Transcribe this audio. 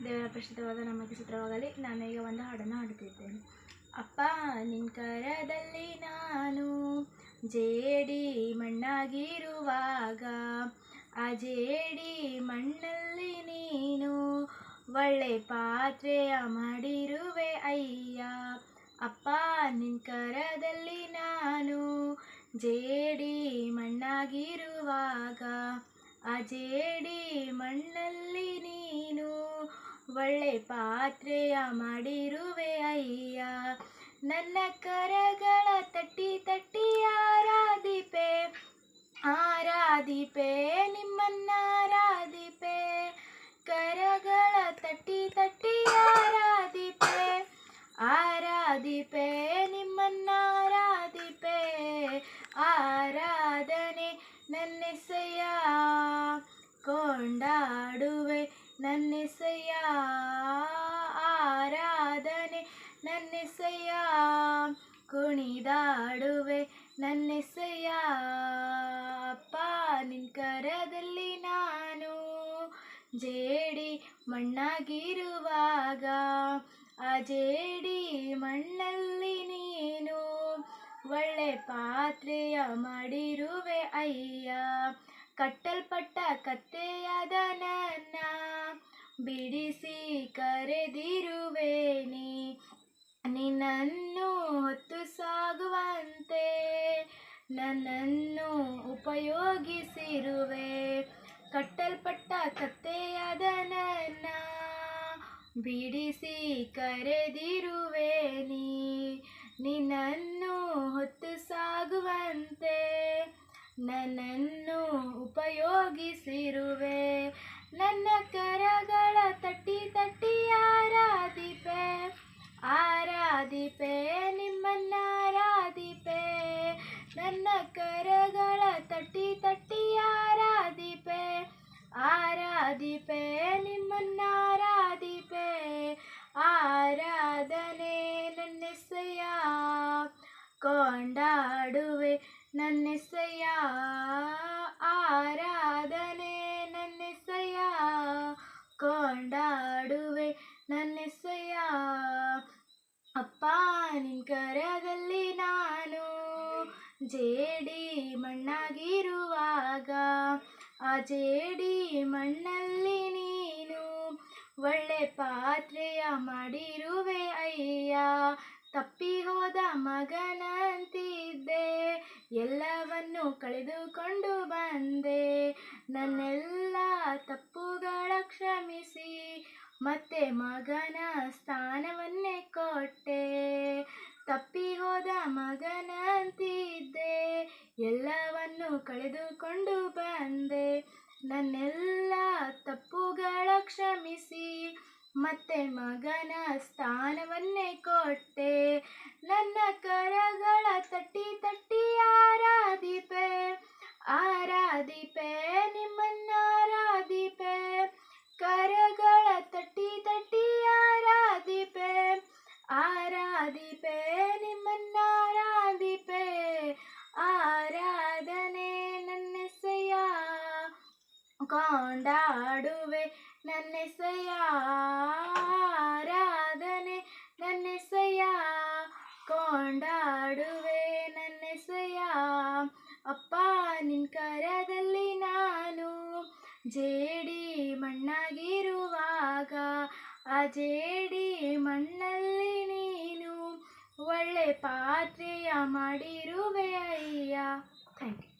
ದೇವರ ಪ್ರಸಿದ್ಧವಾದ ನಮಗೆ ಚಿತ್ರವಾಗಲಿ. ನಾನು ಈಗ ಒಂದು ಹಾಡನ್ನು ಹಾಡುತ್ತಿದ್ದೇನೆ. ಅಪ್ಪ ನಿನ್ನ ಕರದಲ್ಲಿ ನಾನು ಜೇಡಿ ಮಣ್ಣಾಗಿರುವಾಗ, ಆ ಜೇಡಿ ಮಣ್ಣಲ್ಲಿ ನೀನು ಒಳ್ಳೆ ಪಾತ್ರೆಯ ಮಾಡಿರುವೆ ಅಯ್ಯ. ಅಪ್ಪ ನಿನ್ನ ಕರದಲ್ಲಿ ನಾನು ಜೇಡಿ ಮಣ್ಣಾಗಿರುವಾಗ, ಆ ಜೇಡಿ ಮಣ್ಣಲ್ಲಿ ನೀನು ಒಳ್ಳೆ ಪಾತ್ರೆಯ ಮಾಡಿರುವೆ ಅಯ್ಯ. ನನ್ನ ಕರಗಳ ತಟ್ಟಿ ತಟ್ಟಿ ಆರಾಧಿಪೆ ಆರಾಧಿಪೆ ನಿಮ್ಮನ್ನಾರಾಧಿಪೆ. ಕರಗಳ ತಟ್ಟಿ ತಟ್ಟಿ ಆರಾಧಿಪೆ ಆರಾಧಿಪೆ ನಿಮ್ಮನ್ನಾರಾಧಿಪೆ. ಆರಾಧನೆ ನನ್ನೆಸೆಯ ಕೊಂಡಾಡುವೆ ನನ್ನೆಸೆಯ, ಆರಾಧನೆ ನನ್ನೆಸೆಯ ಕುಣಿದಾಡುವೆ ನನ್ನೆಸೆಯ. ಅಪ್ಪ ನಿನ್ನ ಕರದಲ್ಲಿ ನಾನು ಜೇಡಿ ಮಣ್ಣಾಗಿರುವಾಗ, ಆ ಜೇಡಿ ಮಣ್ಣಲ್ಲಿ ನೀನು ಒಳ್ಳೆ ಪಾತ್ರೆಯ ಮಾಡಿರುವೆ ಅಯ್ಯ. ಕಟ್ಟಲ್ಪಟ್ಟ ಕತ್ತೆಯಾದ ನನ್ನ ಬಿಡಿಸಿ ಕರೆದಿರುವೆ ನಿನ್ನನ್ನು ಹೊತ್ತು ಸಾಗುವಂತೆ ನನ್ನನ್ನು ಉಪಯೋಗಿಸಿರುವೆ. ಕಟ್ಟಲ್ಪಟ್ಟ ಕತ್ತೆಯಾದ ನನ್ನ ಬಿಡಿಸಿ ಕರೆದಿರುವೆ ನಿನ್ನನ್ನು ಹೊತ್ತು ಸಾಗುವಂತೆ ನನ್ನನ್ನು ಉಪಯೋಗಿಸಿರುವೆ. ನನ್ನ ಕರಗಳ ತಟ್ಟಿ ತಟ್ಟಿ ಆರಾಧಿಪೆ ಆರಾಧಿಪೆ ನಿಮ್ಮನ್ನಾರಾಧಿಪೆ. ನನ್ನ ಕರಗಳ ತಟ್ಟಿ ತಟ್ಟಿ ಆರಾಧಿಪೆ ಆರಾಧಿಪೆ ನಿಮ್ಮನ್ನಾರಾಧಿಪೆ. ಆರಾಧನೆ ನನ್ನೆಸೆಯ ಕೊಂಡಾಡುವೆ ನನ್ನೆಸೆಯ, ಆರಾಧನೆ ನನ್ನೆಸೆಯ ಕೊಂಡಾಡುವೆ ನನ್ನೆಸೆಯ. ಅಪ್ಪ ನಿನ್ನ ಕರದಲ್ಲಿ ನಾನು ಜೇಡಿ ಮಣ್ಣಾಗಿರುವಾಗ, ಆ ಜೇಡಿ ಮಣ್ಣಲ್ಲಿ ನೀನು ಒಳ್ಳೆ ಪಾತ್ರೆಯ ಮಾಡಿರುವೆ ಅಯ್ಯ. ತಪ್ಪಿ ಹೋದ ಮಗನಂತಿದ್ದೆ, ಎಲ್ಲವನ್ನು ಕಳೆದುಕೊಂಡು ಬಂದೆ. ನನ್ನೆಲ್ಲ ತಪ್ಪುಗಳ ಕ್ಷಮಿಸಿ ಮತ್ತೆ ಮಗನ ಸ್ಥಾನವನ್ನೇ ಕೊಟ್ಟೆ. ತಪ್ಪಿ ಹೋದ ಮಗನಂತಿದ್ದೆ, ಎಲ್ಲವನ್ನು ಕಳೆದುಕೊಂಡು ಬಂದೆ. ನನ್ನೆಲ್ಲ ತಪ್ಪುಗಳ ಕ್ಷಮಿಸಿ ಮತ್ತೆ ಮಗನ ಸ್ಥಾನವನ್ನೇ ಕೊಟ್ಟೆ. ನನ್ನ ಕರಗಳ ತಟ್ಟಿ ತಟ್ಟಿ ಆರಾಧಿಪೆ ಆರಾಧಿಪೆ ನಿಮ್ಮನ್ನಾರಾಧಿಪೆ. ಕರಗಳ ತಟ್ಟಿ ತಟ್ಟಿ ಆರಾಧಿಪೆ ಆರಾಧಿಪೆ ನಿಮ್ಮನ್ನಾರಾಧಿಪೆ. ಆರಾಧನೆ ನನ್ನೆಸೆಯ ಕೊಂಡಾಡುವೆ ನನ್ನೆಸೆಯ, ಆರಾಧನೆ ನನ್ನೆಸೆಯ ಕೊಂಡಾಡುವೆ ನನ್ನೆಸೆಯ. ಅಪ್ಪ ನಿನ್ನ ಕರದಲ್ಲಿ ನಾನು ಜೇಡಿ ಮಣ್ಣಾಗಿರುವಾಗ, ಆ ಜೇಡಿ ಮಣ್ಣಲ್ಲಿ ನೀನು ಒಳ್ಳೆ ಪಾತ್ರೆಯ ಮಾಡಿರುವೆ ಅಯ್ಯ. Thank you.